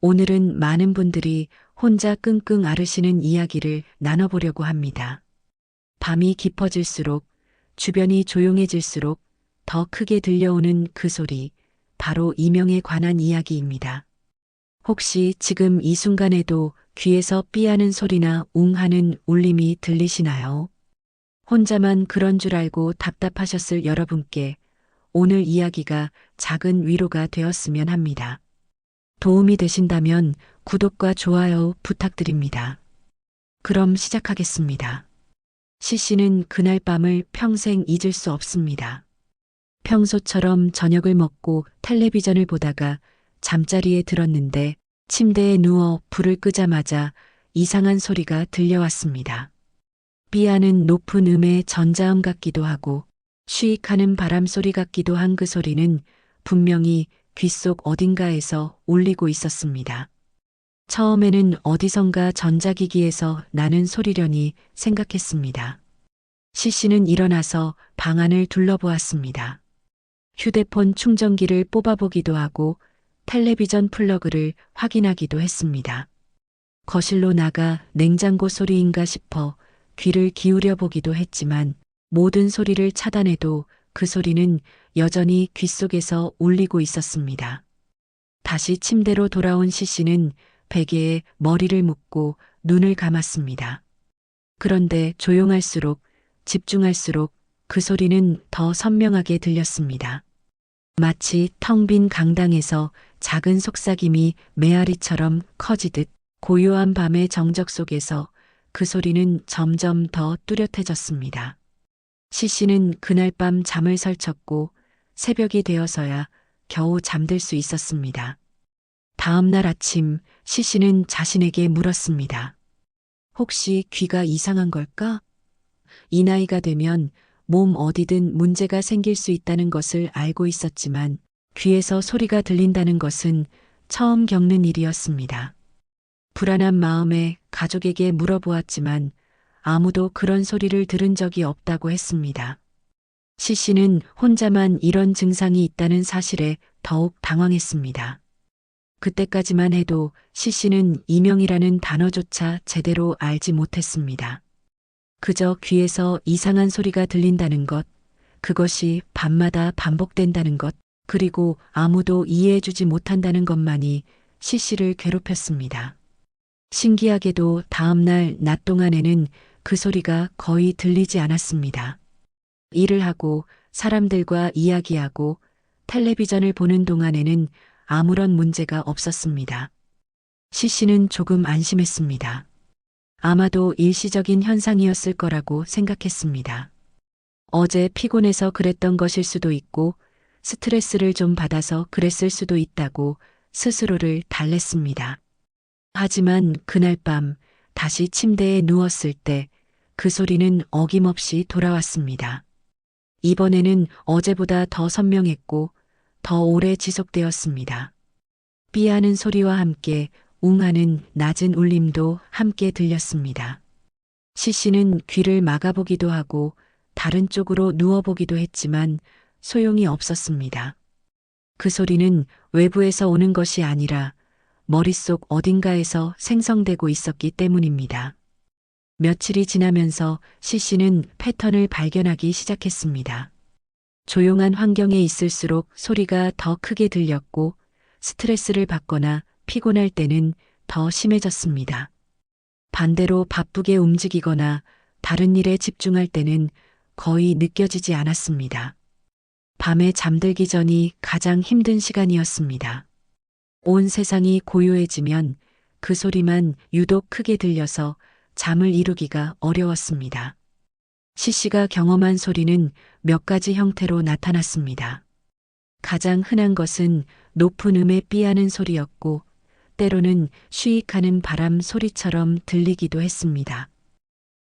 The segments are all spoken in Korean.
오늘은 많은 분들이 혼자 끙끙 앓으시는 이야기를 나눠보려고 합니다. 밤이 깊어질수록, 주변이 조용해질수록 더 크게 들려오는 그 소리, 바로 이명에 관한 이야기입니다. 혹시 지금 이 순간에도 귀에서 삐하는 소리나 웅하는 울림이 들리시나요? 혼자만 그런 줄 알고 답답하셨을 여러분께 오늘 이야기가 작은 위로가 되었으면 합니다. 도움이 되신다면 구독과 좋아요 부탁드립니다. 그럼 시작하겠습니다. 시시는 그날 밤을 평생 잊을 수 없습니다. 평소처럼 저녁을 먹고 텔레비전을 보다가 잠자리에 들었는데 침대에 누워 불을 끄자마자 이상한 소리가 들려왔습니다. 삐하는 높은 음의 전자음 같기도 하고 쉬익하는 바람 소리 같기도 한 그 소리는 분명히 귓속 어딘가에서 울리고 있었습니다. 처음에는 어디선가 전자기기에서 나는 소리려니 생각했습니다. 시시는 일어나서 방 안을 둘러보았습니다. 휴대폰 충전기를 뽑아보기도 하고 텔레비전 플러그를 확인하기도 했습니다. 거실로 나가 냉장고 소리인가 싶어 귀를 기울여 보기도 했지만 모든 소리를 차단해도 그 소리는 여전히 귓속에서 울리고 있었습니다. 다시 침대로 돌아온 시시는 베개에 머리를 묶고 눈을 감았습니다. 그런데 조용할수록, 집중할수록 그 소리는 더 선명하게 들렸습니다. 마치 텅 빈 강당에서 작은 속삭임이 메아리처럼 커지듯 고요한 밤의 정적 속에서 그 소리는 점점 더 뚜렷해졌습니다. 시시는 그날 밤 잠을 설쳤고 새벽이 되어서야 겨우 잠들 수 있었습니다. 다음 날 아침 시시는 자신에게 물었습니다. 혹시 귀가 이상한 걸까? 이 나이가 되면 몸 어디든 문제가 생길 수 있다는 것을 알고 있었지만 귀에서 소리가 들린다는 것은 처음 겪는 일이었습니다. 불안한 마음에 가족에게 물어보았지만 아무도 그런 소리를 들은 적이 없다고 했습니다. 시시는 혼자만 이런 증상이 있다는 사실에 더욱 당황했습니다. 그때까지만 해도 시시는 이명이라는 단어조차 제대로 알지 못했습니다. 그저 귀에서 이상한 소리가 들린다는 것, 그것이 밤마다 반복된다는 것, 그리고 아무도 이해해주지 못한다는 것만이 시시를 괴롭혔습니다. 신기하게도 다음날 낮 동안에는 그 소리가 거의 들리지 않았습니다. 일을 하고 사람들과 이야기하고 텔레비전을 보는 동안에는 아무런 문제가 없었습니다. 시시는 조금 안심했습니다. 아마도 일시적인 현상이었을 거라고 생각했습니다. 어제 피곤해서 그랬던 것일 수도 있고 스트레스를 좀 받아서 그랬을 수도 있다고 스스로를 달랬습니다. 하지만 그날 밤 다시 침대에 누웠을 때 그 소리는 어김없이 돌아왔습니다. 이번에는 어제보다 더 선명했고 더 오래 지속되었습니다. 삐하는 소리와 함께 웅하는 낮은 울림도 함께 들렸습니다. 시시는 귀를 막아보기도 하고 다른 쪽으로 누워보기도 했지만 소용이 없었습니다. 그 소리는 외부에서 오는 것이 아니라 머릿속 어딘가에서 생성되고 있었기 때문입니다. 며칠이 지나면서 시시는 패턴을 발견하기 시작했습니다. 조용한 환경에 있을수록 소리가 더 크게 들렸고 스트레스를 받거나 피곤할 때는 더 심해졌습니다. 반대로 바쁘게 움직이거나 다른 일에 집중할 때는 거의 느껴지지 않았습니다. 밤에 잠들기 전이 가장 힘든 시간이었습니다. 온 세상이 고요해지면 그 소리만 유독 크게 들려서 잠을 이루기가 어려웠습니다. 시시가 경험한 소리는 몇 가지 형태로 나타났습니다. 가장 흔한 것은 높은 음의 삐하는 소리였고 때로는 쉬익하는 바람 소리처럼 들리기도 했습니다.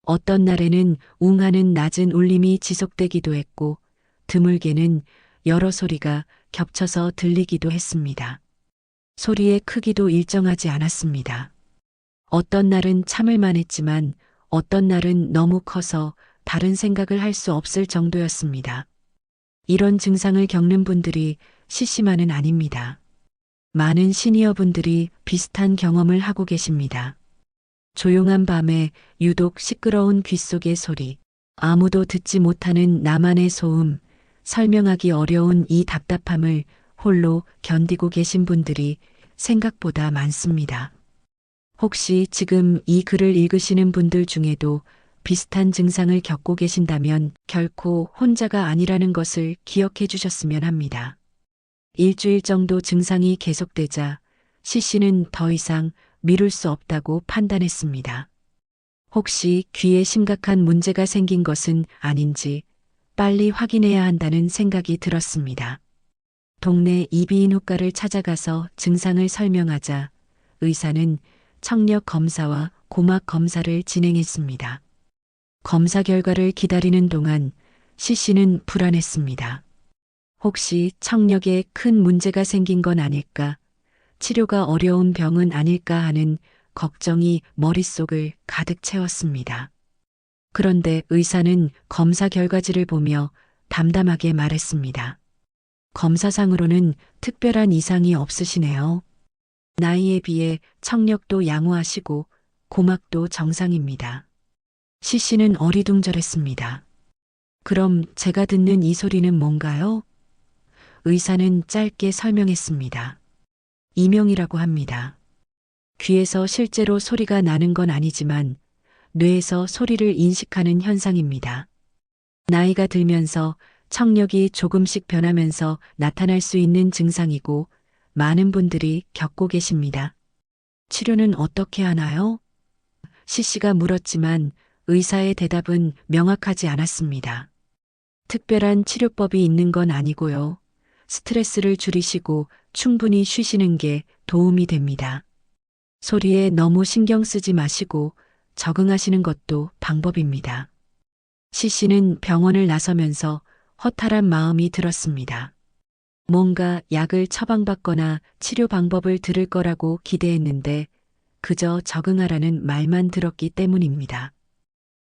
어떤 날에는 웅하는 낮은 울림이 지속되기도 했고 드물게는 여러 소리가 겹쳐서 들리기도 했습니다. 소리의 크기도 일정하지 않았습니다. 어떤 날은 참을만 했지만 어떤 날은 너무 커서 다른 생각을 할 수 없을 정도였습니다. 이런 증상을 겪는 분들이 시시만은 아닙니다. 많은 시니어분들이 비슷한 경험을 하고 계십니다. 조용한 밤에 유독 시끄러운 귓속의 소리, 아무도 듣지 못하는 나만의 소음, 설명하기 어려운 이 답답함을 홀로 견디고 계신 분들이 생각보다 많습니다. 혹시 지금 이 글을 읽으시는 분들 중에도 비슷한 증상을 겪고 계신다면 결코 혼자가 아니라는 것을 기억해 주셨으면 합니다. 일주일 정도 증상이 계속되자 씨는 더 이상 미룰 수 없다고 판단했습니다. 혹시 귀에 심각한 문제가 생긴 것은 아닌지 빨리 확인해야 한다는 생각이 들었습니다. 동네 이비인후과를 찾아가서 증상을 설명하자 의사는 청력 검사와 고막 검사를 진행했습니다. 검사 결과를 기다리는 동안 씨는 불안했습니다. 혹시 청력에 큰 문제가 생긴 건 아닐까, 치료가 어려운 병은 아닐까 하는 걱정이 머릿속을 가득 채웠습니다. 그런데 의사는 검사 결과지를 보며 담담하게 말했습니다. 검사상으로는 특별한 이상이 없으시네요. 나이에 비해 청력도 양호하시고 고막도 정상입니다. 씨는 어리둥절했습니다. 그럼 제가 듣는 이 소리는 뭔가요? 의사는 짧게 설명했습니다. 이명이라고 합니다. 귀에서 실제로 소리가 나는 건 아니지만 뇌에서 소리를 인식하는 현상입니다. 나이가 들면서 청력이 조금씩 변하면서 나타날 수 있는 증상이고 많은 분들이 겪고 계십니다. 치료는 어떻게 하나요? 씨가 물었지만 의사의 대답은 명확하지 않았습니다. 특별한 치료법이 있는 건 아니고요. 스트레스를 줄이시고 충분히 쉬시는 게 도움이 됩니다. 소리에 너무 신경 쓰지 마시고 적응하시는 것도 방법입니다. 씨는 병원을 나서면서 허탈한 마음이 들었습니다. 뭔가 약을 처방받거나 치료 방법을 들을 거라고 기대했는데 그저 적응하라는 말만 들었기 때문입니다.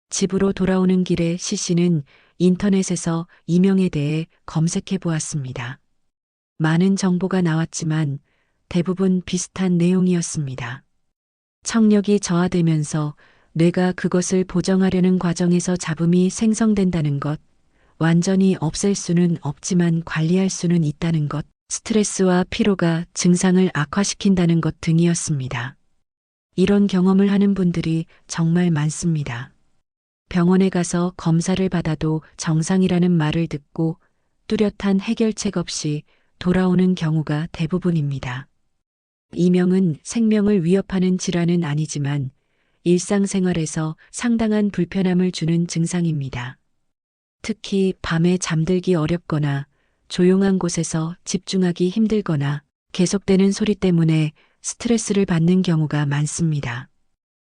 집으로 돌아오는 길에 씨는 인터넷에서 이명에 대해 검색해 보았습니다. 많은 정보가 나왔지만 대부분 비슷한 내용이었습니다. 청력이 저하되면서 뇌가 그것을 보정하려는 과정에서 잡음이 생성된다는 것, 완전히 없앨 수는 없지만 관리할 수는 있다는 것, 스트레스와 피로가 증상을 악화시킨다는 것 등이었습니다. 이런 경험을 하는 분들이 정말 많습니다. 병원에 가서 검사를 받아도 정상이라는 말을 듣고 뚜렷한 해결책 없이 돌아오는 경우가 대부분입니다. 이명은 생명을 위협하는 질환은 아니지만 일상생활에서 상당한 불편함을 주는 증상입니다. 특히 밤에 잠들기 어렵거나 조용한 곳에서 집중하기 힘들거나 계속되는 소리 때문에 스트레스를 받는 경우가 많습니다.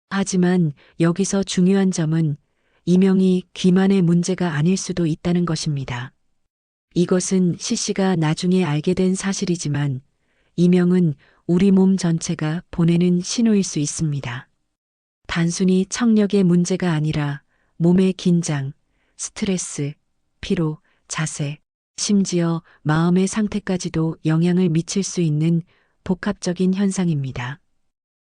하지만 여기서 중요한 점은 이명이 귀만의 문제가 아닐 수도 있다는 것입니다. 이것은 씨가 나중에 알게 된 사실이지만 이명은 우리 몸 전체가 보내는 신호일 수 있습니다. 단순히 청력의 문제가 아니라 몸의 긴장, 스트레스, 피로, 자세, 심지어 마음의 상태까지도 영향을 미칠 수 있는 복합적인 현상입니다.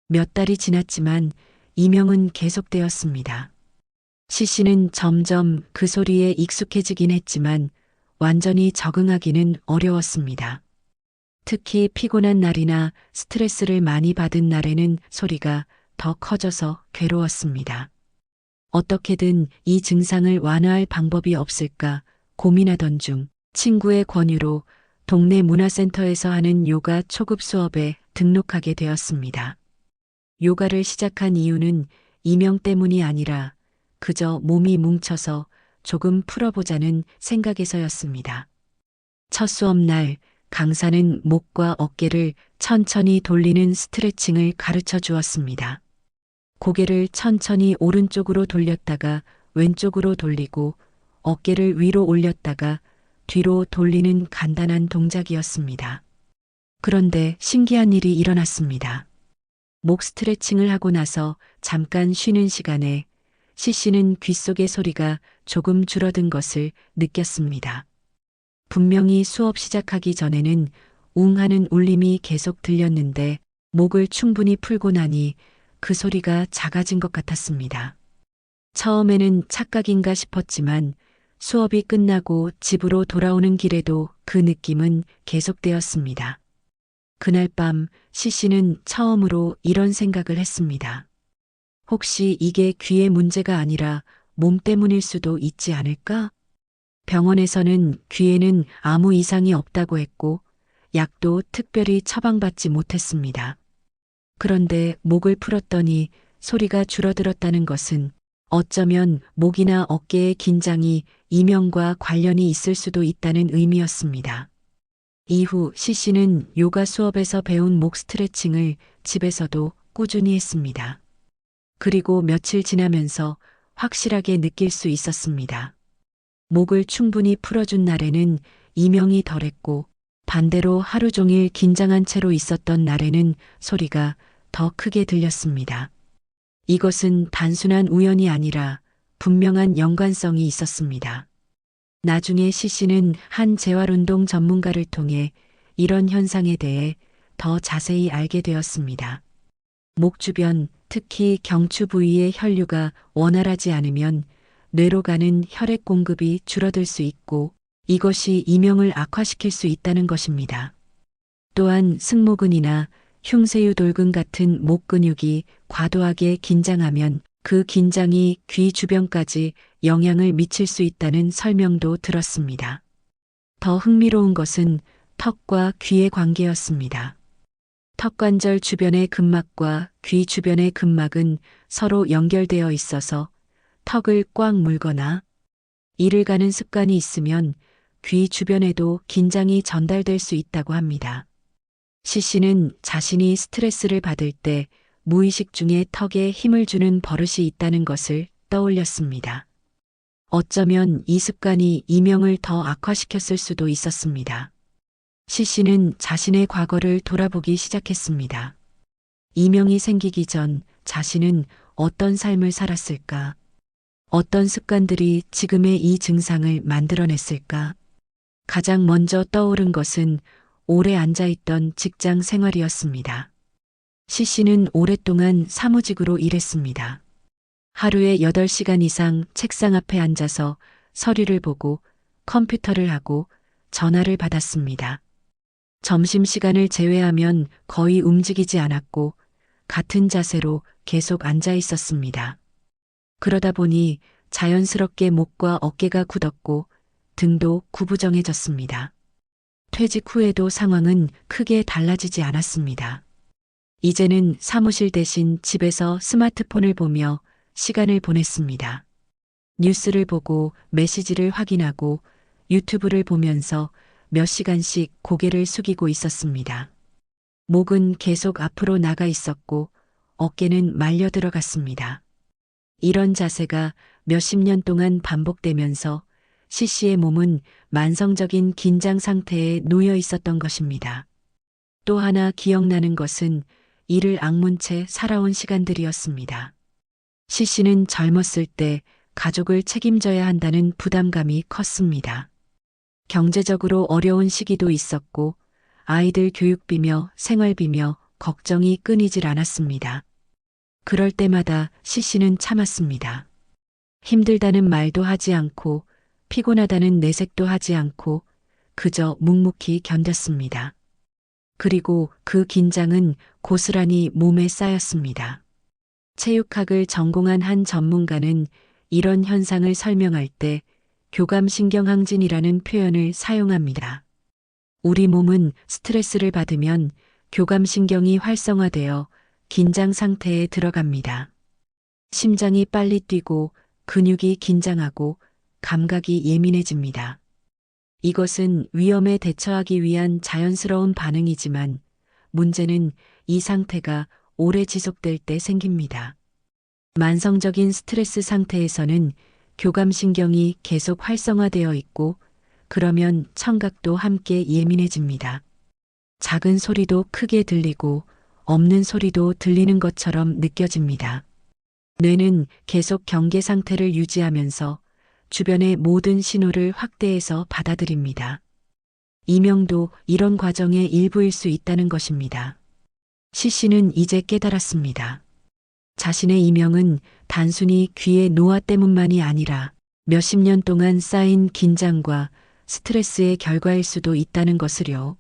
몇 달이 지났지만 이명은 계속되었습니다. 씨는 점점 그 소리에 익숙해지긴 했지만 완전히 적응하기는 어려웠습니다. 특히 피곤한 날이나 스트레스를 많이 받은 날에는 소리가 더 커져서 괴로웠습니다. 어떻게든 이 증상을 완화할 방법이 없을까 고민하던 중 친구의 권유로 동네 문화센터에서 하는 요가 초급 수업에 등록하게 되었습니다. 요가를 시작한 이유는 이명 때문이 아니라 그저 몸이 뭉쳐서 조금 풀어보자는 생각에서였습니다. 첫 수업날 강사는 목과 어깨를 천천히 돌리는 스트레칭을 가르쳐 주었습니다. 고개를 천천히 오른쪽으로 돌렸다가 왼쪽으로 돌리고 어깨를 위로 올렸다가 뒤로 돌리는 간단한 동작이었습니다. 그런데 신기한 일이 일어났습니다. 목 스트레칭을 하고 나서 잠깐 쉬는 시간에 씨는 귓속의 소리가 조금 줄어든 것을 느꼈습니다. 분명히 수업 시작하기 전에는 웅 하는 울림이 계속 들렸는데 목을 충분히 풀고 나니 그 소리가 작아진 것 같았습니다. 처음에는 착각인가 싶었지만 수업이 끝나고 집으로 돌아오는 길에도 그 느낌은 계속되었습니다. 그날 밤 시씨는 처음으로 이런 생각을 했습니다. 혹시 이게 귀의 문제가 아니라 몸 때문일 수도 있지 않을까? 병원에서는 귀에는 아무 이상이 없다고 했고 약도 특별히 처방받지 못했습니다. 그런데 목을 풀었더니 소리가 줄어들었다는 것은 어쩌면 목이나 어깨의 긴장이 이명과 관련이 있을 수도 있다는 의미였습니다. 이후 시씨는 요가 수업에서 배운 목 스트레칭을 집에서도 꾸준히 했습니다. 그리고 며칠 지나면서 확실하게 느낄 수 있었습니다. 목을 충분히 풀어준 날에는 이명이 덜했고 반대로 하루 종일 긴장한 채로 있었던 날에는 소리가 더 크게 들렸습니다. 이것은 단순한 우연이 아니라 분명한 연관성이 있었습니다. 나중에 시씨는 한 재활운동 전문가를 통해 이런 현상에 대해 더 자세히 알게 되었습니다. 목 주변, 특히 경추 부위의 혈류가 원활하지 않으면 뇌로 가는 혈액 공급이 줄어들 수 있고 이것이 이명을 악화시킬 수 있다는 것입니다. 또한 승모근이나 흉쇄유돌근 같은 목 근육이 과도하게 긴장하면 그 긴장이 귀 주변까지 영향을 미칠 수 있다는 설명도 들었습니다. 더 흥미로운 것은 턱과 귀의 관계였습니다. 턱관절 주변의 근막과 귀 주변의 근막은 서로 연결되어 있어서 턱을 꽉 물거나 이를 가는 습관이 있으면 귀 주변에도 긴장이 전달될 수 있다고 합니다. 시씨는 자신이 스트레스를 받을 때 무의식 중에 턱에 힘을 주는 버릇이 있다는 것을 떠올렸습니다. 어쩌면 이 습관이 이명을 더 악화시켰을 수도 있었습니다. 시씨는 자신의 과거를 돌아보기 시작했습니다. 이명이 생기기 전 자신은 어떤 삶을 살았을까? 어떤 습관들이 지금의 이 증상을 만들어냈을까? 가장 먼저 떠오른 것은 오래 앉아있던 직장 생활이었습니다. 시씨는 오랫동안 사무직으로 일했습니다. 하루에 8시간 이상 책상 앞에 앉아서 서류를 보고 컴퓨터를 하고 전화를 받았습니다. 점심시간을 제외하면 거의 움직이지 않았고 같은 자세로 계속 앉아 있었습니다. 그러다 보니 자연스럽게 목과 어깨가 굳었고 등도 구부정해졌습니다. 퇴직 후에도 상황은 크게 달라지지 않았습니다. 이제는 사무실 대신 집에서 스마트폰을 보며 시간을 보냈습니다. 뉴스를 보고 메시지를 확인하고 유튜브를 보면서 몇 시간씩 고개를 숙이고 있었습니다. 목은 계속 앞으로 나가 있었고 어깨는 말려 들어갔습니다. 이런 자세가 몇십 년 동안 반복되면서 시씨의 몸은 만성적인 긴장 상태에 놓여 있었던 것입니다. 또 하나 기억나는 것은 이를 악문 채 살아온 시간들이었습니다. 시씨는 젊었을 때 가족을 책임져야 한다는 부담감이 컸습니다. 경제적으로 어려운 시기도 있었고 아이들 교육비며 생활비며 걱정이 끊이질 않았습니다. 그럴 때마다 시씨는 참았습니다. 힘들다는 말도 하지 않고 피곤하다는 내색도 하지 않고 그저 묵묵히 견뎠습니다. 그리고 그 긴장은 고스란히 몸에 쌓였습니다. 체육학을 전공한 한 전문가는 이런 현상을 설명할 때 교감신경항진이라는 표현을 사용합니다. 우리 몸은 스트레스를 받으면 교감신경이 활성화되어 긴장 상태에 들어갑니다. 심장이 빨리 뛰고 근육이 긴장하고 감각이 예민해집니다. 이것은 위험에 대처하기 위한 자연스러운 반응이지만 문제는 이 상태가 오래 지속될 때 생깁니다. 만성적인 스트레스 상태에서는 교감신경이 계속 활성화되어 있고 그러면 청각도 함께 예민해집니다. 작은 소리도 크게 들리고 없는 소리도 들리는 것처럼 느껴집니다. 뇌는 계속 경계 상태를 유지하면서 주변의 모든 신호를 확대해서 받아들입니다. 이명도 이런 과정의 일부일 수 있다는 것입니다. 시 씨는 이제 깨달았습니다. 자신의 이명은 단순히 귀의 노화 때문만이 아니라 몇십 년 동안 쌓인 긴장과 스트레스의 결과일 수도 있다는 것을요.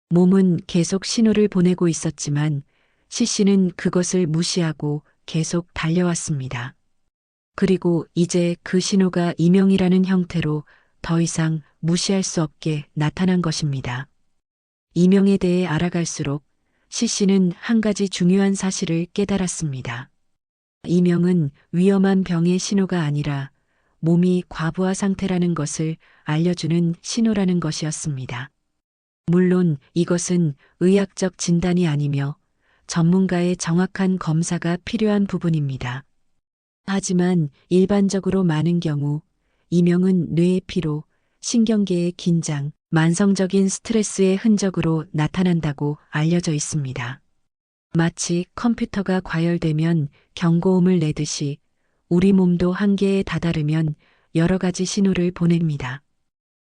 몸은 계속 신호를 보내고 있었지만 시 씨는 그것을 무시하고 계속 달려왔습니다. 그리고 이제 그 신호가 이명이라는 형태로 더 이상 무시할 수 없게 나타난 것입니다. 이명에 대해 알아갈수록 시 씨는 한 가지 중요한 사실을 깨달았습니다. 이명은 위험한 병의 신호가 아니라 몸이 과부하 상태라는 것을 알려주는 신호라는 것이었습니다. 물론 이것은 의학적 진단이 아니며 전문가의 정확한 검사가 필요한 부분입니다. 하지만 일반적으로 많은 경우 이명은 뇌의 피로, 신경계의 긴장, 만성적인 스트레스의 흔적으로 나타난다고 알려져 있습니다. 마치 컴퓨터가 과열되면 경고음을 내듯이 우리 몸도 한계에 다다르면 여러 가지 신호를 보냅니다.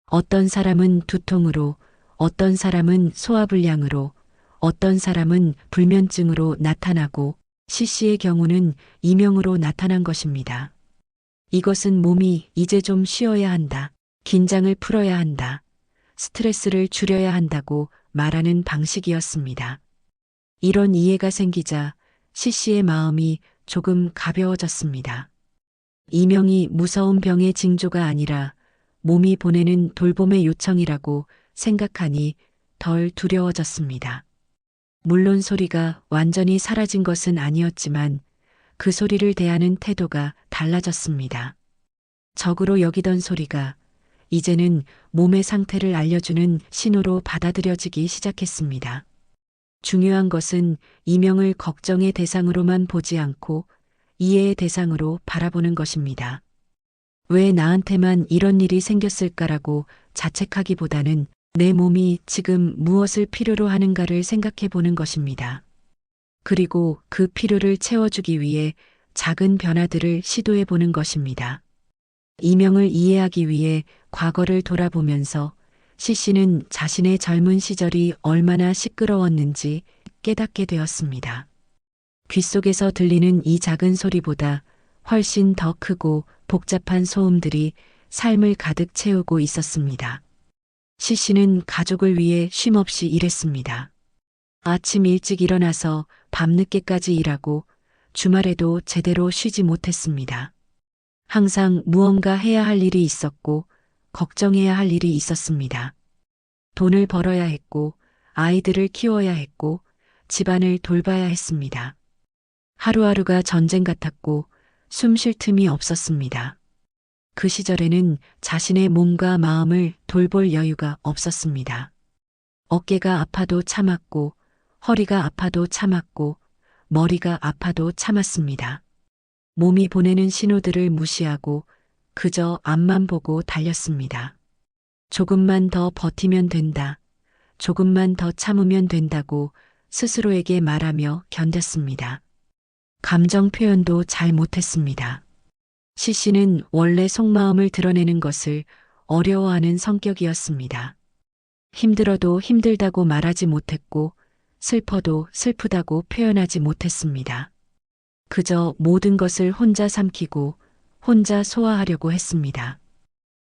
어떤 사람은 두통으로, 어떤 사람은 소화불량으로, 어떤 사람은 불면증으로 나타나고 시 씨의 경우는 이명으로 나타난 것입니다. 이것은 몸이 이제 좀 쉬어야 한다, 긴장을 풀어야 한다, 스트레스를 줄여야 한다고 말하는 방식이었습니다. 이런 이해가 생기자 시 씨의 마음이 조금 가벼워졌습니다. 이명이 무서운 병의 징조가 아니라 몸이 보내는 돌봄의 요청이라고 생각하니 덜 두려워졌습니다. 물론 소리가 완전히 사라진 것은 아니었지만 그 소리를 대하는 태도가 달라졌습니다. 적으로 여기던 소리가 이제는 몸의 상태를 알려주는 신호로 받아들여지기 시작했습니다. 중요한 것은 이명을 걱정의 대상으로만 보지 않고 이해의 대상으로 바라보는 것입니다. 왜 나한테만 이런 일이 생겼을까라고 자책하기보다는 내 몸이 지금 무엇을 필요로 하는가를 생각해 보는 것입니다. 그리고 그 필요를 채워주기 위해 작은 변화들을 시도해 보는 것입니다. 이명을 이해하기 위해 과거를 돌아보면서 시 씨는 자신의 젊은 시절이 얼마나 시끄러웠는지 깨닫게 되었습니다. 귓속에서 들리는 이 작은 소리보다 훨씬 더 크고 복잡한 소음들이 삶을 가득 채우고 있었습니다. 시 씨는 가족을 위해 쉼없이 일했습니다. 아침 일찍 일어나서 밤늦게까지 일하고 주말에도 제대로 쉬지 못했습니다. 항상 무언가 해야 할 일이 있었고 걱정해야 할 일이 있었습니다. 돈을 벌어야 했고 아이들을 키워야 했고 집안을 돌봐야 했습니다. 하루하루가 전쟁 같았고 숨 쉴 틈이 없었습니다. 그 시절에는 자신의 몸과 마음을 돌볼 여유가 없었습니다. 어깨가 아파도 참았고 허리가 아파도 참았고 머리가 아파도 참았습니다. 몸이 보내는 신호들을 무시하고 그저 앞만 보고 달렸습니다. 조금만 더 버티면 된다. 조금만 더 참으면 된다고 스스로에게 말하며 견뎠습니다. 감정 표현도 잘 못했습니다. 시 씨는 원래 속마음을 드러내는 것을 어려워하는 성격이었습니다. 힘들어도 힘들다고 말하지 못했고 슬퍼도 슬프다고 표현하지 못했습니다. 그저 모든 것을 혼자 삼키고 혼자 소화하려고 했습니다.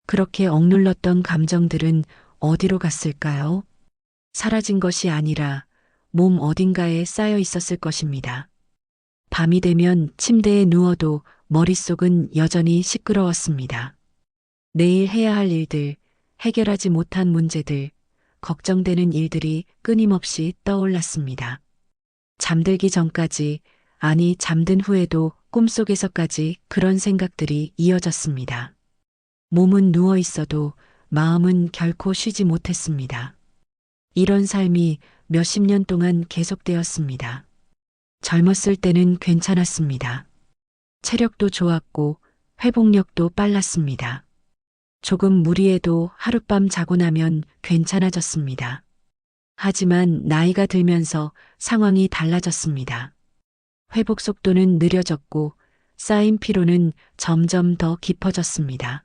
그렇게 억눌렀던 감정들은 어디로 갔을까요? 사라진 것이 아니라 몸 어딘가에 쌓여 있었을 것입니다. 밤이 되면 침대에 누워도 머릿속은 여전히 시끄러웠습니다. 내일 해야 할 일들, 해결하지 못한 문제들, 걱정되는 일들이 끊임없이 떠올랐습니다. 잠들기 전까지, 아니 잠든 후에도 꿈속에서까지 그런 생각들이 이어졌습니다. 몸은 누워 있어도 마음은 결코 쉬지 못했습니다. 이런 삶이 몇십 년 동안 계속되었습니다. 젊었을 때는 괜찮았습니다. 체력도 좋았고 회복력도 빨랐습니다. 조금 무리해도 하룻밤 자고 나면 괜찮아졌습니다. 하지만 나이가 들면서 상황이 달라졌습니다. 회복 속도는 느려졌고 쌓인 피로는 점점 더 깊어졌습니다.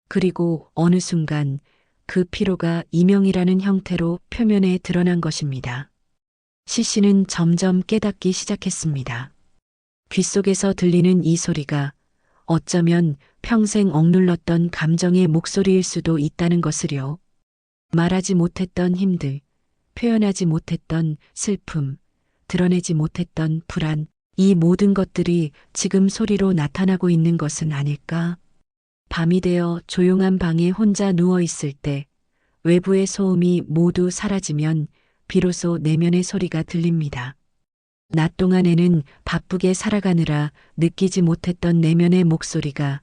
그리고 어느 순간 그 피로가 이명이라는 형태로 표면에 드러난 것입니다. 시씨는 점점 깨닫기 시작했습니다. 귓속에서 들리는 이 소리가 어쩌면 평생 억눌렀던 감정의 목소리일 수도 있다는 것을요. 말하지 못했던 힘들, 표현하지 못했던 슬픔, 드러내지 못했던 불안, 이 모든 것들이 지금 소리로 나타나고 있는 것은 아닐까? 밤이 되어 조용한 방에 혼자 누워 있을 때 외부의 소음이 모두 사라지면 비로소 내면의 소리가 들립니다. 낮 동안에는 바쁘게 살아가느라 느끼지 못했던 내면의 목소리가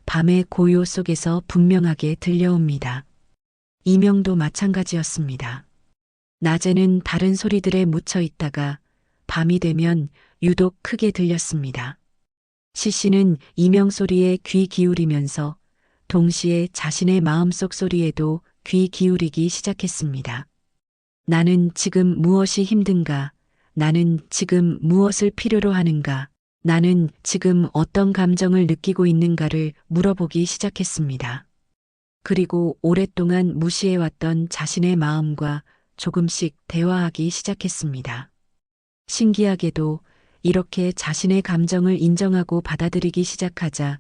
밤의 고요 속에서 분명하게 들려옵니다. 이명도 마찬가지였습니다. 낮에는 다른 소리들에 묻혀 있다가 밤이 되면 유독 크게 들렸습니다. 시씨는 이명 소리에 귀 기울이면서 동시에 자신의 마음속 소리에도 귀 기울이기 시작했습니다. 나는 지금 무엇이 힘든가? 나는 지금 무엇을 필요로 하는가? 나는 지금 어떤 감정을 느끼고 있는가를 물어보기 시작했습니다. 그리고 오랫동안 무시해왔던 자신의 마음과 조금씩 대화하기 시작했습니다. 신기하게도 이렇게 자신의 감정을 인정하고 받아들이기 시작하자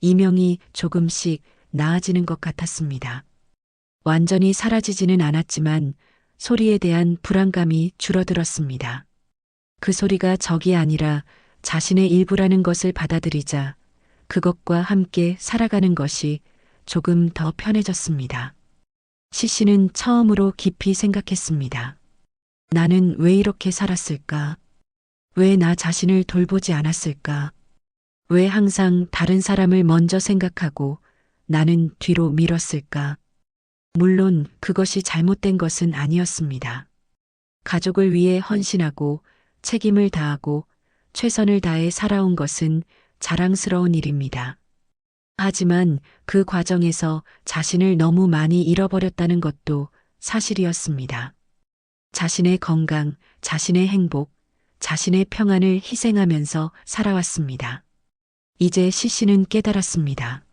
이명이 조금씩 나아지는 것 같았습니다. 완전히 사라지지는 않았지만 소리에 대한 불안감이 줄어들었습니다. 그 소리가 적이 아니라 자신의 일부라는 것을 받아들이자 그것과 함께 살아가는 것이 조금 더 편해졌습니다. 시씨는 처음으로 깊이 생각했습니다. 나는 왜 이렇게 살았을까? 왜 나 자신을 돌보지 않았을까? 왜 항상 다른 사람을 먼저 생각하고 나는 뒤로 미뤘을까? 물론 그것이 잘못된 것은 아니었습니다. 가족을 위해 헌신하고 책임을 다하고 최선을 다해 살아온 것은 자랑스러운 일입니다. 하지만 그 과정에서 자신을 너무 많이 잃어버렸다는 것도 사실이었습니다. 자신의 건강, 자신의 행복, 자신의 평안을 희생하면서 살아왔습니다. 이제 시씨는 깨달았습니다.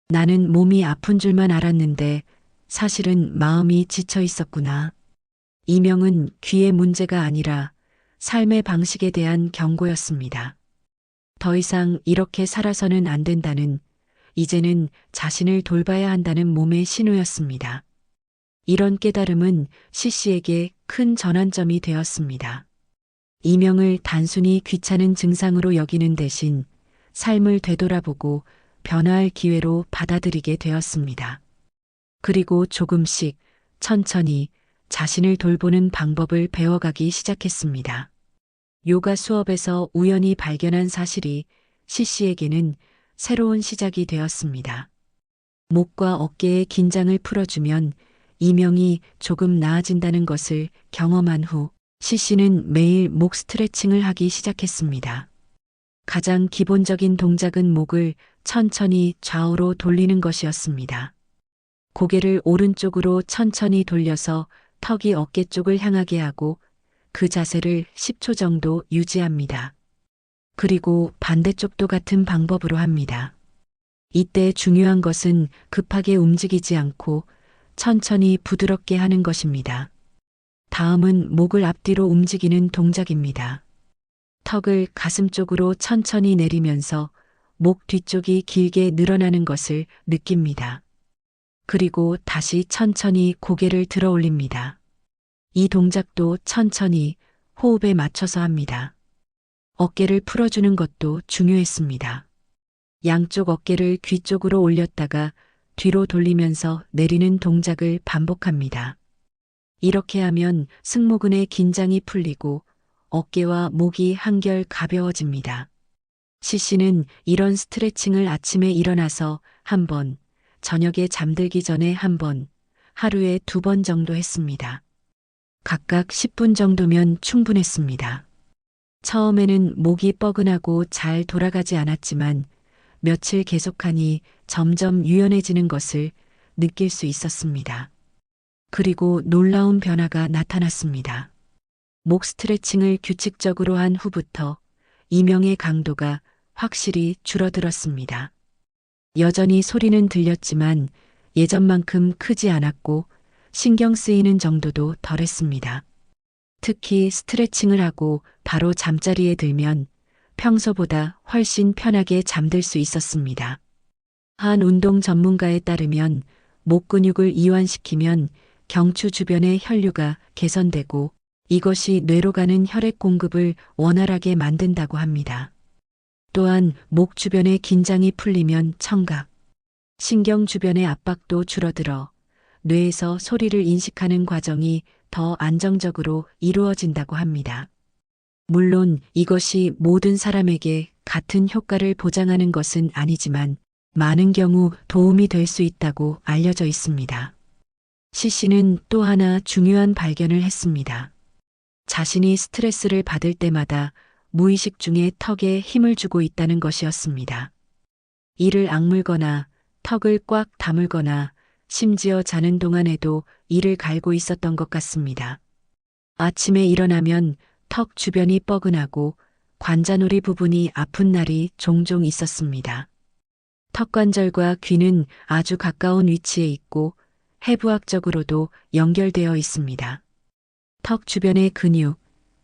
나는 몸이 아픈 줄만 알았는데 사실은 마음이 지쳐 있었구나. 이명은 귀의 문제가 아니라 삶의 방식에 대한 경고였습니다. 더 이상 이렇게 살아서는 안 된다는, 이제는 자신을 돌봐야 한다는 몸의 신호였습니다. 이런 깨달음은 시씨에게 큰 전환점이 되었습니다. 이명을 단순히 귀찮은 증상으로 여기는 대신 삶을 되돌아보고 변화할 기회로 받아들이게 되었습니다. 그리고 조금씩 천천히 자신을 돌보는 방법을 배워가기 시작했습니다. 요가 수업에서 우연히 발견한 사실이 시씨에게는 새로운 시작이 되었습니다. 목과 어깨의 긴장을 풀어주면 이명이 조금 나아진다는 것을 경험한 후 시씨는 매일 목 스트레칭을 하기 시작했습니다. 가장 기본적인 동작은 목을 천천히 좌우로 돌리는 것이었습니다. 고개를 오른쪽으로 천천히 돌려서 턱이 어깨 쪽을 향하게 하고 그 자세를 10초 정도 유지합니다. 그리고 반대쪽도 같은 방법으로 합니다. 이때 중요한 것은 급하게 움직이지 않고 천천히 부드럽게 하는 것입니다. 다음은 목을 앞뒤로 움직이는 동작입니다. 턱을 가슴 쪽으로 천천히 내리면서 목 뒤쪽이 길게 늘어나는 것을 느낍니다. 그리고 다시 천천히 고개를 들어 올립니다. 이 동작도 천천히 호흡에 맞춰서 합니다. 어깨를 풀어주는 것도 중요했습니다. 양쪽 어깨를 귀 쪽으로 올렸다가 뒤로 돌리면서 내리는 동작을 반복합니다. 이렇게 하면 승모근의 긴장이 풀리고 어깨와 목이 한결 가벼워집니다. 시씨는 이런 스트레칭을 아침에 일어나서 한 번, 저녁에 잠들기 전에 한 번, 하루에 2번 정도 했습니다. 각각 10분 정도면 충분했습니다. 처음에는 목이 뻐근하고 잘 돌아가지 않았지만 며칠 계속하니 점점 유연해지는 것을 느낄 수 있었습니다. 그리고 놀라운 변화가 나타났습니다. 목 스트레칭을 규칙적으로 한 후부터 이명의 강도가 확실히 줄어들었습니다. 여전히 소리는 들렸지만 예전만큼 크지 않았고 신경 쓰이는 정도도 덜했습니다. 특히 스트레칭을 하고 바로 잠자리에 들면 평소보다 훨씬 편하게 잠들 수 있었습니다. 한 운동 전문가에 따르면 목 근육을 이완시키면 경추 주변의 혈류가 개선되고 이것이 뇌로 가는 혈액 공급을 원활하게 만든다고 합니다. 또한 목 주변의 긴장이 풀리면 청각, 신경 주변의 압박도 줄어들어 뇌에서 소리를 인식하는 과정이 더 안정적으로 이루어진다고 합니다. 물론 이것이 모든 사람에게 같은 효과를 보장하는 것은 아니지만 많은 경우 도움이 될 수 있다고 알려져 있습니다. 시씨는 또 하나 중요한 발견을 했습니다. 자신이 스트레스를 받을 때마다 무의식 중에 턱에 힘을 주고 있다는 것이었습니다. 이를 악물거나 턱을 꽉 다물거나 심지어 자는 동안에도 이를 갈고 있었던 것 같습니다. 아침에 일어나면 턱 주변이 뻐근하고 관자놀이 부분이 아픈 날이 종종 있었습니다. 턱관절과 귀는 아주 가까운 위치에 있고 해부학적으로도 연결되어 있습니다. 턱 주변의 근육,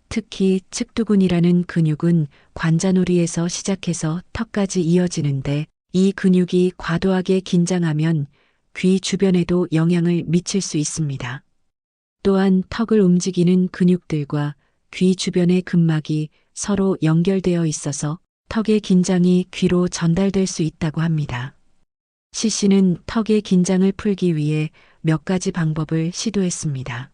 특히 측두근이라는 근육은 관자놀이에서 시작해서 턱까지 이어지는데 이 근육이 과도하게 긴장하면 귀 주변에도 영향을 미칠 수 있습니다. 또한 턱을 움직이는 근육들과 귀 주변의 근막이 서로 연결되어 있어서 턱의 긴장이 귀로 전달될 수 있다고 합니다. 시씨는 턱의 긴장을 풀기 위해 몇 가지 방법을 시도했습니다.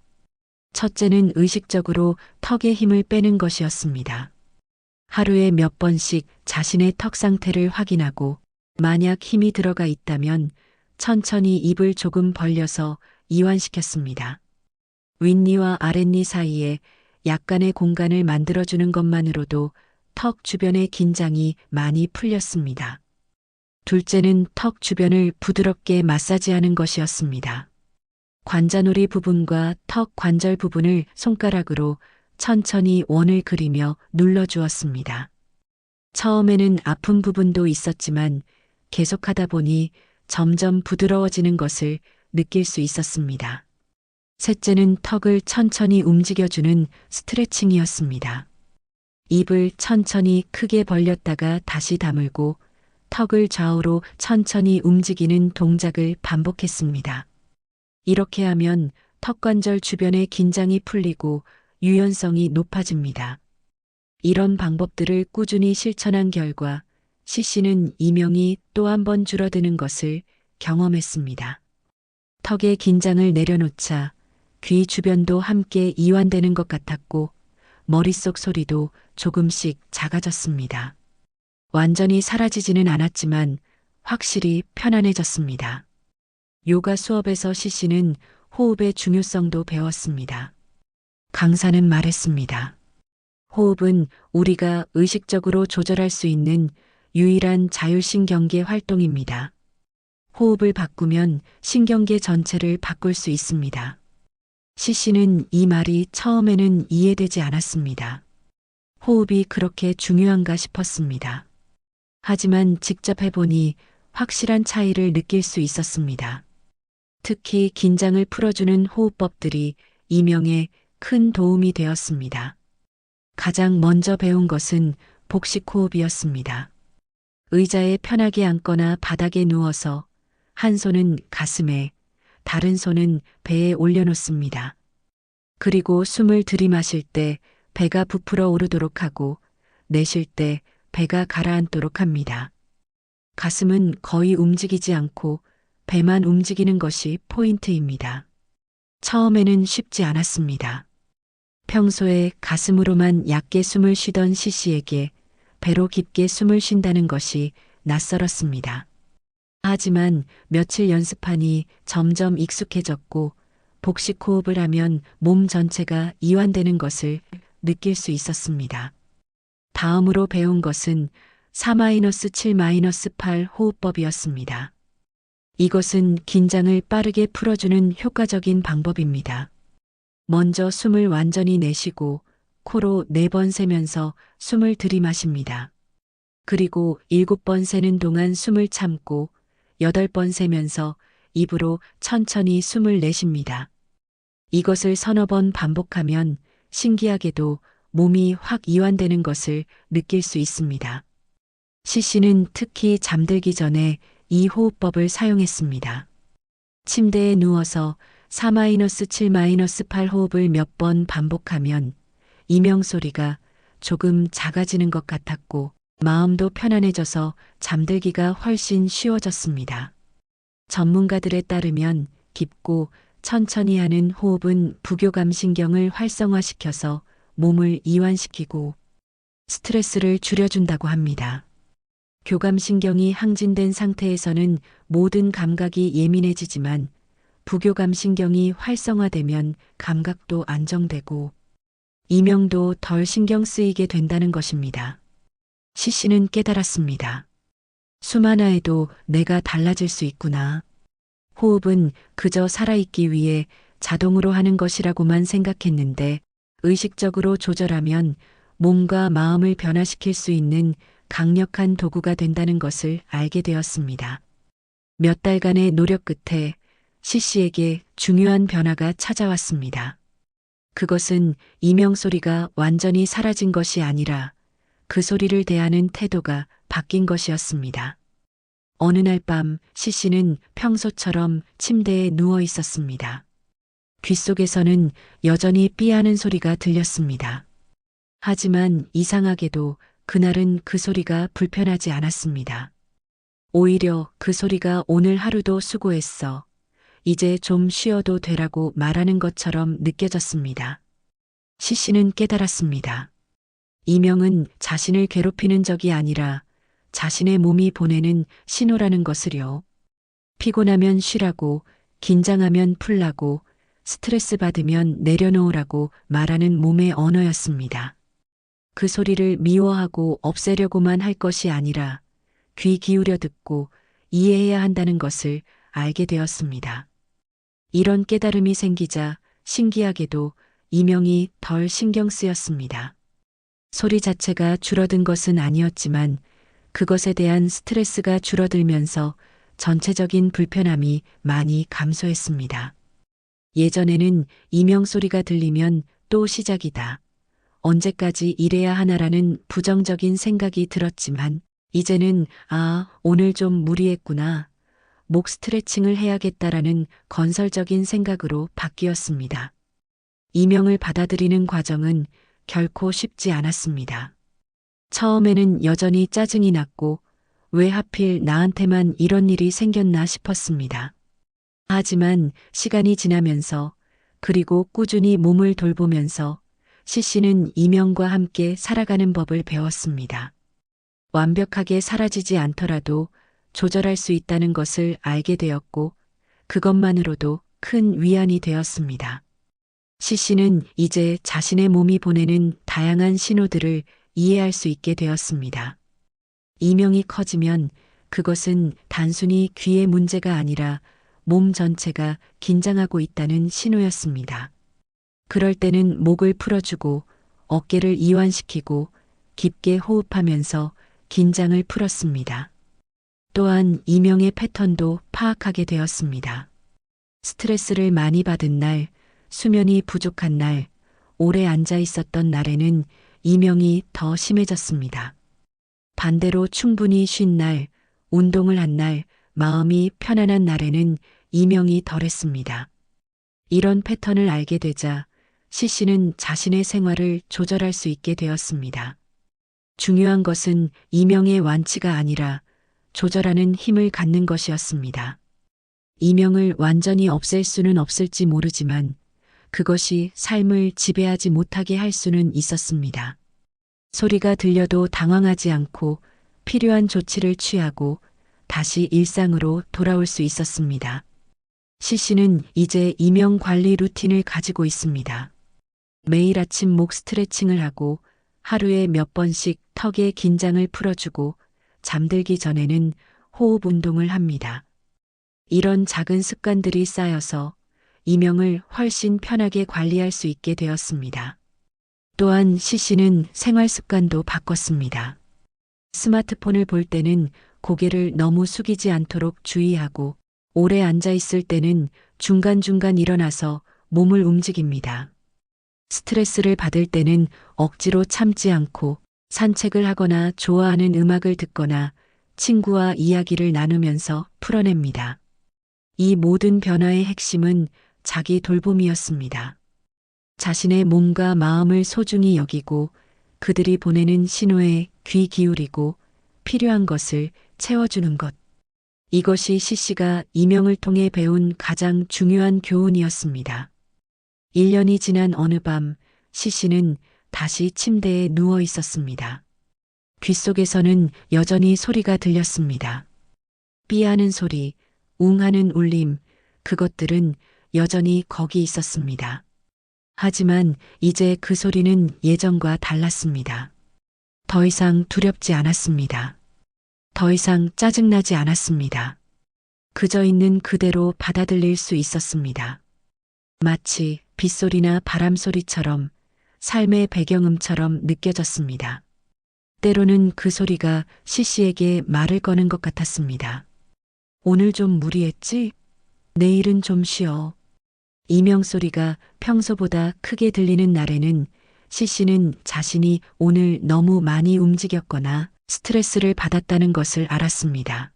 첫째는 의식적으로 턱의 힘을 빼는 것이었습니다. 하루에 몇 번씩 자신의 턱 상태를 확인하고 만약 힘이 들어가 있다면 천천히 입을 조금 벌려서 이완시켰습니다. 윗니와 아랫니 사이에 약간의 공간을 만들어주는 것만으로도 턱 주변의 긴장이 많이 풀렸습니다. 둘째는 턱 주변을 부드럽게 마사지하는 것이었습니다. 관자놀이 부분과 턱 관절 부분을 손가락으로 천천히 원을 그리며 눌러주었습니다. 처음에는 아픈 부분도 있었지만 계속하다 보니 점점 부드러워지는 것을 느낄 수 있었습니다. 셋째는 턱을 천천히 움직여주는 스트레칭이었습니다. 입을 천천히 크게 벌렸다가 다시 다물고 턱을 좌우로 천천히 움직이는 동작을 반복했습니다. 이렇게 하면 턱관절 주변의 긴장이 풀리고 유연성이 높아집니다. 이런 방법들을 꾸준히 실천한 결과 시씨는 이명이 또 한 번 줄어드는 것을 경험했습니다. 턱의 긴장을 내려놓자 귀 주변도 함께 이완되는 것 같았고 머릿속 소리도 조금씩 작아졌습니다. 완전히 사라지지는 않았지만 확실히 편안해졌습니다. 요가 수업에서 시씨는 호흡의 중요성도 배웠습니다. 강사는 말했습니다. 호흡은 우리가 의식적으로 조절할 수 있는 유일한 자율신경계 활동입니다. 호흡을 바꾸면 신경계 전체를 바꿀 수 있습니다. 시씨는 이 말이 처음에는 이해되지 않았습니다. 호흡이 그렇게 중요한가 싶었습니다. 하지만 직접 해보니 확실한 차이를 느낄 수 있었습니다. 특히 긴장을 풀어주는 호흡법들이 이명에 큰 도움이 되었습니다. 가장 먼저 배운 것은 복식호흡이었습니다. 의자에 편하게 앉거나 바닥에 누워서 한 손은 가슴에, 다른 손은 배에 올려놓습니다. 그리고 숨을 들이마실 때 배가 부풀어 오르도록 하고 내쉴 때 배가 가라앉도록 합니다. 가슴은 거의 움직이지 않고 배만 움직이는 것이 포인트입니다. 처음에는 쉽지 않았습니다. 평소에 가슴으로만 얕게 숨을 쉬던 시씨에게 배로 깊게 숨을 쉰다는 것이 낯설었습니다. 하지만 며칠 연습하니 점점 익숙해졌고 복식 호흡을 하면 몸 전체가 이완되는 것을 느낄 수 있었습니다. 다음으로 배운 것은 4-7-8 호흡법이었습니다. 이것은 긴장을 빠르게 풀어주는 효과적인 방법입니다. 먼저 숨을 완전히 내쉬고 코로 4번 세면서 숨을 들이마십니다. 그리고 7번 세는 동안 숨을 참고 8번 세면서 입으로 천천히 숨을 내쉽니다. 이것을 서너 번 반복하면 신기하게도 몸이 확 이완되는 것을 느낄 수 있습니다. 시씨는 특히 잠들기 전에 이 호흡법을 사용했습니다. 침대에 누워서 4-7-8 호흡을 몇 번 반복하면 이명 소리가 조금 작아지는 것 같았고 마음도 편안해져서 잠들기가 훨씬 쉬워졌습니다. 전문가들에 따르면 깊고 천천히 하는 호흡은 부교감신경을 활성화시켜서 몸을 이완시키고 스트레스를 줄여준다고 합니다. 교감신경이 항진된 상태에서는 모든 감각이 예민해지지만 부교감신경이 활성화되면 감각도 안정되고 이명도 덜 신경 쓰이게 된다는 것입니다. 시씨는 깨달았습니다. 숨 하나에도 내가 달라질 수 있구나. 호흡은 그저 살아있기 위해 자동으로 하는 것이라고만 생각했는데 의식적으로 조절하면 몸과 마음을 변화시킬 수 있는 강력한 도구가 된다는 것을 알게 되었습니다. 몇 달간의 노력 끝에 시씨에게 중요한 변화가 찾아왔습니다. 그것은 이명 소리가 완전히 사라진 것이 아니라 그 소리를 대하는 태도가 바뀐 것이었습니다. 어느 날 밤 시씨는 평소처럼 침대에 누워 있었습니다. 귓속에서는 여전히 삐하는 소리가 들렸습니다. 하지만 이상하게도 그날은 그 소리가 불편하지 않았습니다. 오히려 그 소리가 오늘 하루도 수고했어. 이제 좀 쉬어도 되라고 말하는 것처럼 느껴졌습니다. 시씨는 깨달았습니다. 이명은 자신을 괴롭히는 적이 아니라 자신의 몸이 보내는 신호라는 것을요. 피곤하면 쉬라고, 긴장하면 풀라고, 스트레스 받으면 내려놓으라고 말하는 몸의 언어였습니다. 그 소리를 미워하고 없애려고만 할 것이 아니라 귀 기울여 듣고 이해해야 한다는 것을 알게 되었습니다. 이런 깨달음이 생기자 신기하게도 이명이 덜 신경 쓰였습니다. 소리 자체가 줄어든 것은 아니었지만 그것에 대한 스트레스가 줄어들면서 전체적인 불편함이 많이 감소했습니다. 예전에는 이명 소리가 들리면 또 시작이다. 언제까지 이래야 하나라는 부정적인 생각이 들었지만 이제는 오늘 좀 무리했구나. 목 스트레칭을 해야겠다라는 건설적인 생각으로 바뀌었습니다. 이명을 받아들이는 과정은 결코 쉽지 않았습니다. 처음에는 여전히 짜증이 났고 왜 하필 나한테만 이런 일이 생겼나 싶었습니다. 하지만 시간이 지나면서 그리고 꾸준히 몸을 돌보면서 시씨는 이명과 함께 살아가는 법을 배웠습니다. 완벽하게 사라지지 않더라도 조절할 수 있다는 것을 알게 되었고 그것만으로도 큰 위안이 되었습니다. 시씨는 이제 자신의 몸이 보내는 다양한 신호들을 이해할 수 있게 되었습니다. 이명이 커지면 그것은 단순히 귀의 문제가 아니라 몸 전체가 긴장하고 있다는 신호였습니다. 그럴 때는 목을 풀어주고 어깨를 이완시키고 깊게 호흡하면서 긴장을 풀었습니다. 또한 이명의 패턴도 파악하게 되었습니다. 스트레스를 많이 받은 날, 수면이 부족한 날, 오래 앉아 있었던 날에는 이명이 더 심해졌습니다. 반대로 충분히 쉰 날, 운동을 한 날, 마음이 편안한 날에는 이명이 덜했습니다. 이런 패턴을 알게 되자 시씨는 자신의 생활을 조절할 수 있게 되었습니다. 중요한 것은 이명의 완치가 아니라 조절하는 힘을 갖는 것이었습니다. 이명을 완전히 없앨 수는 없을지 모르지만 그것이 삶을 지배하지 못하게 할 수는 있었습니다. 소리가 들려도 당황하지 않고 필요한 조치를 취하고 다시 일상으로 돌아올 수 있었습니다. 시씨는 이제 이명 관리 루틴을 가지고 있습니다. 매일 아침 목 스트레칭을 하고 하루에 몇 번씩 턱의 긴장을 풀어주고 잠들기 전에는 호흡 운동을 합니다. 이런 작은 습관들이 쌓여서 이명을 훨씬 편하게 관리할 수 있게 되었습니다. 또한 시씨는 생활 습관도 바꿨습니다. 스마트폰을 볼 때는 고개를 너무 숙이지 않도록 주의하고 오래 앉아 있을 때는 중간중간 일어나서 몸을 움직입니다. 스트레스를 받을 때는 억지로 참지 않고 산책을 하거나 좋아하는 음악을 듣거나 친구와 이야기를 나누면서 풀어냅니다. 이 모든 변화의 핵심은 자기 돌봄이었습니다. 자신의 몸과 마음을 소중히 여기고 그들이 보내는 신호에 귀 기울이고 필요한 것을 채워주는 것. 이것이 시씨가 이명을 통해 배운 가장 중요한 교훈이었습니다. 1년이 지난 어느 밤 시씨는 다시 침대에 누워 있었습니다. 귓속에서는 여전히 소리가 들렸습니다. 삐하는 소리, 웅하는 울림, 그것들은 여전히 거기 있었습니다. 하지만 이제 그 소리는 예전과 달랐습니다. 더 이상 두렵지 않았습니다. 더 이상 짜증나지 않았습니다. 그저 있는 그대로 받아들일 수 있었습니다. 마치 빗소리나 바람소리처럼 삶의 배경음처럼 느껴졌습니다. 때로는 그 소리가 시씨에게 말을 거는 것 같았습니다. 오늘 좀 무리했지? 내일은 좀 쉬어. 이명 소리가 평소보다 크게 들리는 날에는 시씨는 자신이 오늘 너무 많이 움직였거나 스트레스를 받았다는 것을 알았습니다.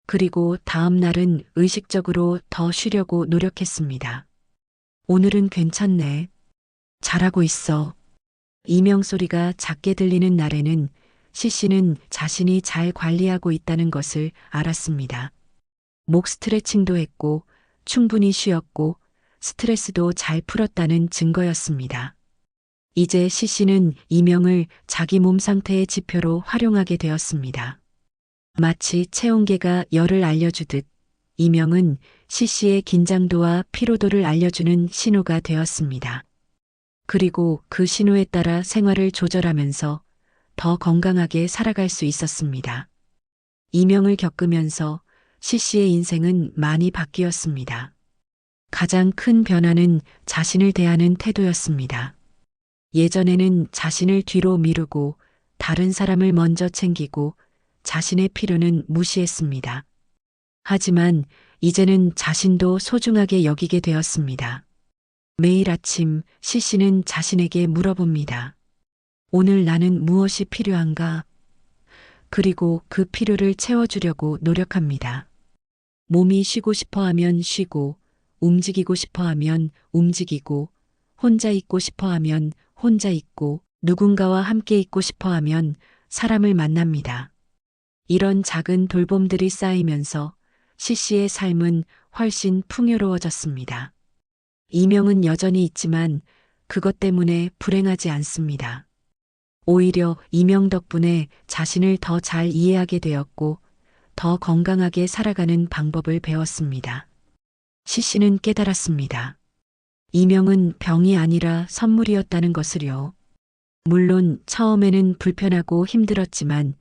그리고 다음 날은 의식적으로 더 쉬려고 노력했습니다. 오늘은 괜찮네. 잘하고 있어. 이명 소리가 작게 들리는 날에는 시씨는 자신이 잘 관리하고 있다는 것을 알았습니다. 목 스트레칭도 했고 충분히 쉬었고 스트레스도 잘 풀었다는 증거였습니다. 이제 시씨는 이명을 자기 몸 상태의 지표로 활용하게 되었습니다. 마치 체온계가 열을 알려주듯 이명은 시씨의 긴장도와 피로도를 알려주는 신호가 되었습니다. 그리고 그 신호에 따라 생활을 조절하면서 더 건강하게 살아갈 수 있었습니다. 이명을 겪으면서 시씨의 인생은 많이 바뀌었습니다. 가장 큰 변화는 자신을 대하는 태도였습니다. 예전에는 자신을 뒤로 미루고 다른 사람을 먼저 챙기고 자신의 필요는 무시했습니다. 하지만 이제는 자신도 소중하게 여기게 되었습니다. 매일 아침 시씨는 자신에게 물어봅니다. 오늘 나는 무엇이 필요한가? 그리고 그 필요를 채워주려고 노력합니다. 몸이 쉬고 싶어 하면 쉬고, 움직이고 싶어 하면 움직이고, 혼자 있고 싶어 하면 혼자 있고, 누군가와 함께 있고 싶어 하면 사람을 만납니다. 이런 작은 돌봄들이 쌓이면서 시씨의 삶은 훨씬 풍요로워졌습니다. 이명은 여전히 있지만 그것 때문에 불행하지 않습니다. 오히려 이명 덕분에 자신을 더 잘 이해하게 되었고 더 건강하게 살아가는 방법을 배웠습니다. 시씨는 깨달았습니다. 이명은 병이 아니라 선물이었다는 것을요. 물론 처음에는 불편하고 힘들었지만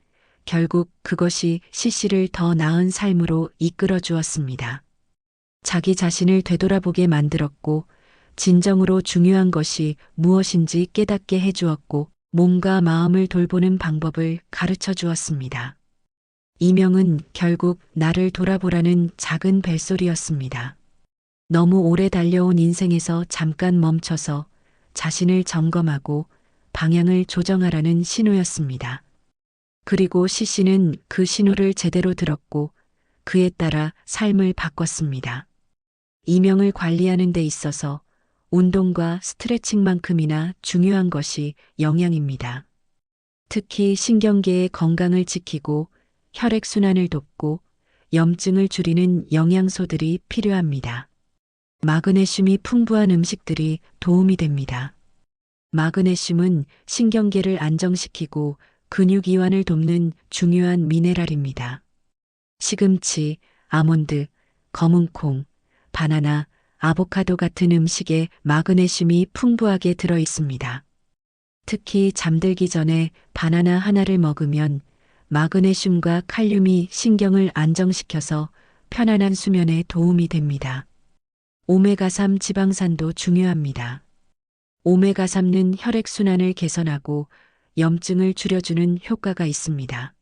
결국 그것이 시씨를 더 나은 삶으로 이끌어 주었습니다. 자기 자신을 되돌아보게 만들었고 진정으로 중요한 것이 무엇인지 깨닫게 해주었고 몸과 마음을 돌보는 방법을 가르쳐 주었습니다. 이명은 결국 나를 돌아보라는 작은 벨소리였습니다. 너무 오래 달려온 인생에서 잠깐 멈춰서 자신을 점검하고 방향을 조정하라는 신호였습니다. 그리고 시씨는 그 신호를 제대로 들었고 그에 따라 삶을 바꿨습니다. 이명을 관리하는 데 있어서 운동과 스트레칭만큼이나 중요한 것이 영양입니다. 특히 신경계의 건강을 지키고 혈액순환을 돕고 염증을 줄이는 영양소들이 필요합니다. 마그네슘이 풍부한 음식들이 도움이 됩니다. 마그네슘은 신경계를 안정시키고 근육 이완을 돕는 중요한 미네랄입니다. 시금치, 아몬드, 검은콩, 바나나, 아보카도 같은 음식에 마그네슘이 풍부하게 들어 있습니다. 특히 잠들기 전에 바나나 하나를 먹으면 마그네슘과 칼륨이 신경을 안정시켜서 편안한 수면에 도움이 됩니다. 오메가3 지방산도 중요합니다. 오메가3는 혈액순환을 개선하고 염증을 줄여주는 효과가 있습니다.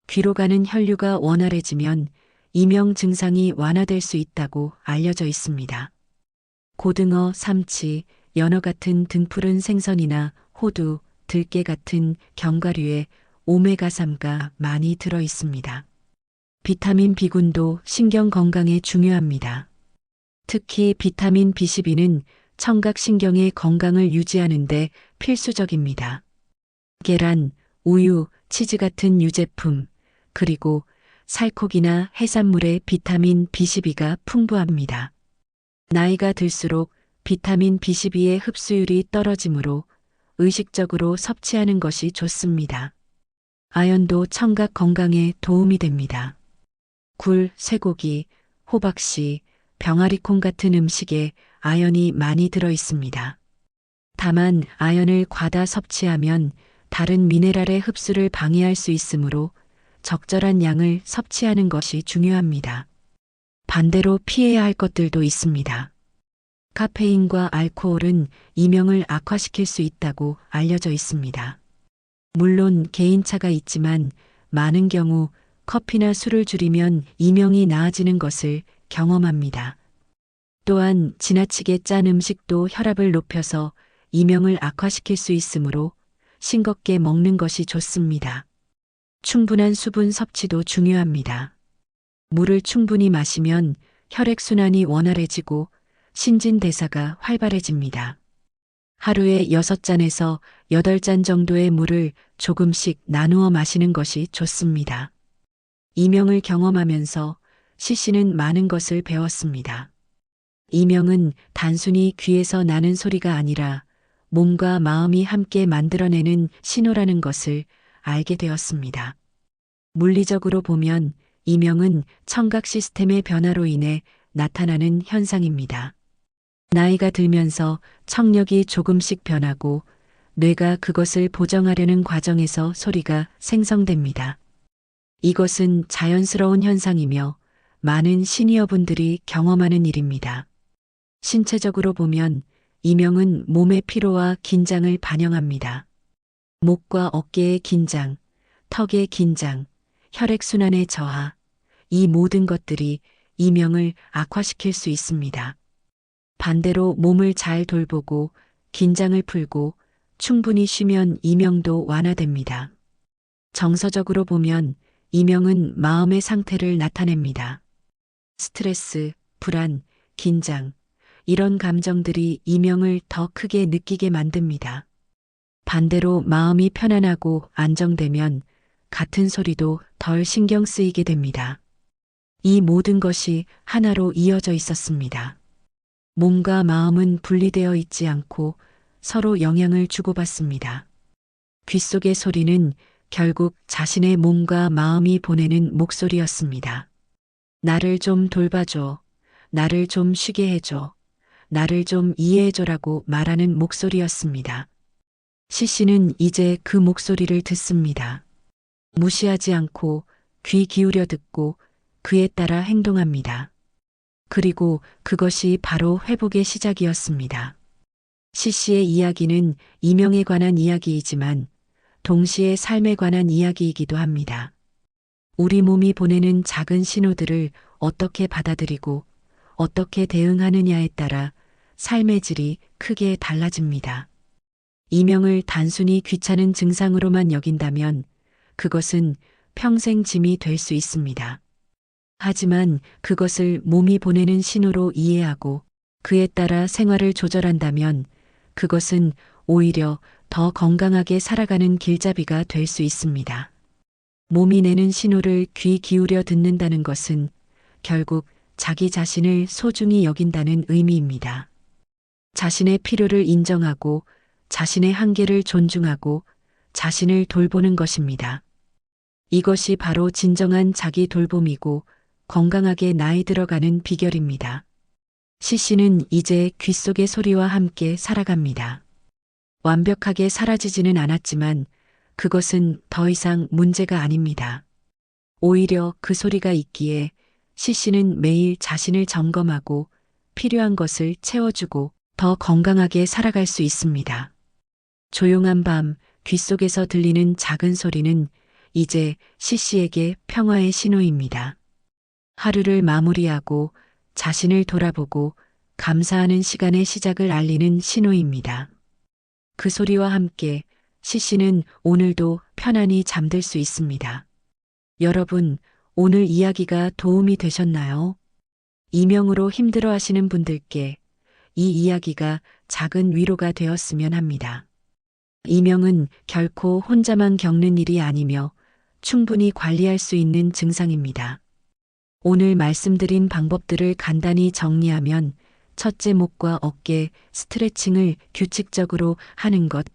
귀로 가는 혈류가 원활해지면 이명 증상이 완화될 수 있다고 알려져 있습니다. 고등어, 삼치, 연어 같은 등푸른 생선이나 호두, 들깨 같은 견과류에 오메가3가 많이 들어 있습니다. 비타민 B군도 신경 건강에 중요합니다. 특히 비타민 B12는 청각신경의 건강을 유지하는 데 필수적입니다. 계란, 우유, 치즈 같은 유제품, 그리고 살코기나 해산물에 비타민 B12가 풍부합니다. 나이가 들수록 비타민 B12의 흡수율이 떨어지므로 의식적으로 섭취하는 것이 좋습니다. 아연도 청각 건강에 도움이 됩니다. 굴, 쇠고기, 호박씨, 병아리콩 같은 음식에 아연이 많이 들어 있습니다. 다만 아연을 과다 섭취하면 다른 미네랄의 흡수를 방해할 수 있으므로 적절한 양을 섭취하는 것이 중요합니다. 반대로 피해야 할 것들도 있습니다. 카페인과 알코올은 이명을 악화시킬 수 있다고 알려져 있습니다. 물론 개인차가 있지만 많은 경우 커피나 술을 줄이면 이명이 나아지는 것을 경험합니다. 또한 지나치게 짠 음식도 혈압을 높여서 이명을 악화시킬 수 있으므로 싱겁게 먹는 것이 좋습니다. 충분한 수분 섭취도 중요합니다. 물을 충분히 마시면 혈액순환이 원활해지고 신진대사가 활발해집니다. 하루에 6잔에서 8잔 정도의 물을 조금씩 나누어 마시는 것이 좋습니다. 이명을 경험하면서 시씨는 많은 것을 배웠습니다. 이명은 단순히 귀에서 나는 소리가 아니라 몸과 마음이 함께 만들어내는 신호라는 것을 알게 되었습니다. 물리적으로 보면 이명은 청각 시스템의 변화로 인해 나타나는 현상입니다. 나이가 들면서 청력이 조금씩 변하고 뇌가 그것을 보정하려는 과정에서 소리가 생성됩니다. 이것은 자연스러운 현상이며 많은 시니어분들이 경험하는 일입니다. 신체적으로 보면 이명은 몸의 피로와 긴장을 반영합니다. 목과 어깨의 긴장, 턱의 긴장, 혈액순환의 저하, 이 모든 것들이 이명을 악화시킬 수 있습니다. 반대로 몸을 잘 돌보고 긴장을 풀고 충분히 쉬면 이명도 완화됩니다. 정서적으로 보면 이명은 마음의 상태를 나타냅니다. 스트레스, 불안, 긴장, 이런 감정들이 이명을 더 크게 느끼게 만듭니다. 반대로 마음이 편안하고 안정되면 같은 소리도 덜 신경 쓰이게 됩니다. 이 모든 것이 하나로 이어져 있었습니다. 몸과 마음은 분리되어 있지 않고 서로 영향을 주고받습니다. 귀 속의 소리는 결국 자신의 몸과 마음이 보내는 목소리였습니다. 나를 좀 돌봐줘. 나를 좀 쉬게 해줘. 나를 좀 이해해줘라고 말하는 목소리였습니다. 시씨는 이제 그 목소리를 듣습니다. 무시하지 않고 귀 기울여 듣고 그에 따라 행동합니다. 그리고 그것이 바로 회복의 시작이었습니다. 시씨의 이야기는 이명에 관한 이야기이지만 동시에 삶에 관한 이야기이기도 합니다. 우리 몸이 보내는 작은 신호들을 어떻게 받아들이고 어떻게 대응하느냐에 따라 삶의 질이 크게 달라집니다. 이명을 단순히 귀찮은 증상으로만 여긴다면 그것은 평생 짐이 될 수 있습니다. 하지만 그것을 몸이 보내는 신호로 이해하고 그에 따라 생활을 조절한다면 그것은 오히려 더 건강하게 살아가는 길잡이가 될 수 있습니다. 몸이 내는 신호를 귀 기울여 듣는다는 것은 결국 자기 자신을 소중히 여긴다는 의미입니다. 자신의 필요를 인정하고 자신의 한계를 존중하고 자신을 돌보는 것입니다. 이것이 바로 진정한 자기 돌봄이고 건강하게 나이 들어가는 비결입니다. 시씨는 이제 귀 속의 소리와 함께 살아갑니다. 완벽하게 사라지지는 않았지만 그것은 더 이상 문제가 아닙니다. 오히려 그 소리가 있기에 시씨는 매일 자신을 점검하고 필요한 것을 채워주고 더 건강하게 살아갈 수 있습니다. 조용한 밤 귀 속에서 들리는 작은 소리는 이제 시씨에게 평화의 신호입니다. 하루를 마무리하고 자신을 돌아보고 감사하는 시간의 시작을 알리는 신호입니다. 그 소리와 함께 시신은 오늘도 편안히 잠들 수 있습니다. 여러분, 오늘 이야기가 도움이 되셨나요? 이명으로 힘들어 하시는 분들께 이 이야기가 작은 위로가 되었으면 합니다. 이명은 결코 혼자만 겪는 일이 아니며 충분히 관리할 수 있는 증상입니다. 오늘 말씀드린 방법들을 간단히 정리하면 첫째, 목과 어깨 스트레칭을 규칙적으로 하는 것,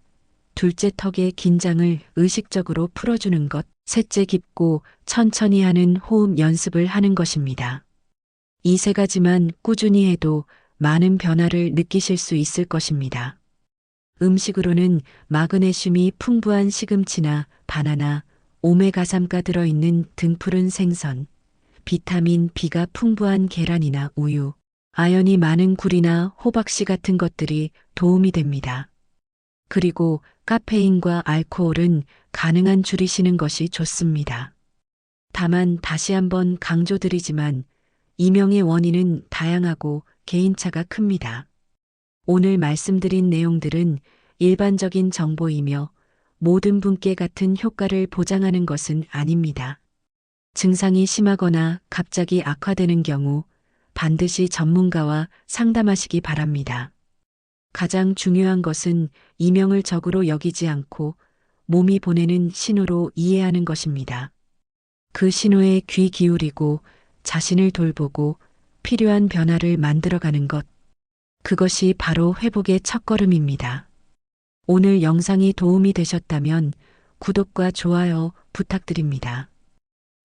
둘째, 턱의 긴장을 의식적으로 풀어주는 것, 셋째, 깊고 천천히 하는 호흡 연습을 하는 것입니다. 이 세 가지만 꾸준히 해도 많은 변화를 느끼실 수 있을 것입니다. 음식으로는 마그네슘이 풍부한 시금치나 바나나, 오메가3가 들어있는 등푸른 생선, 비타민 B가 풍부한 계란이나 우유, 아연이 많은 굴이나 호박씨 같은 것들이 도움이 됩니다. 그리고 카페인과 알코올은 가능한 줄이시는 것이 좋습니다. 다만 다시 한번 강조드리지만 이명의 원인은 다양하고 개인차가 큽니다. 오늘 말씀드린 내용들은 일반적인 정보이며 모든 분께 같은 효과를 보장하는 것은 아닙니다. 증상이 심하거나 갑자기 악화되는 경우 반드시 전문가와 상담하시기 바랍니다. 가장 중요한 것은 이명을 적으로 여기지 않고 몸이 보내는 신호로 이해하는 것입니다. 그 신호에 귀 기울이고 자신을 돌보고 필요한 변화를 만들어가는 것. 그것이 바로 회복의 첫걸음입니다. 오늘 영상이 도움이 되셨다면 구독과 좋아요 부탁드립니다.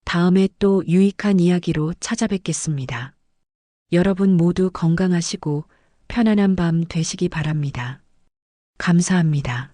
다음에 또 유익한 이야기로 찾아뵙겠습니다. 여러분 모두 건강하시고 편안한 밤 되시기 바랍니다. 감사합니다.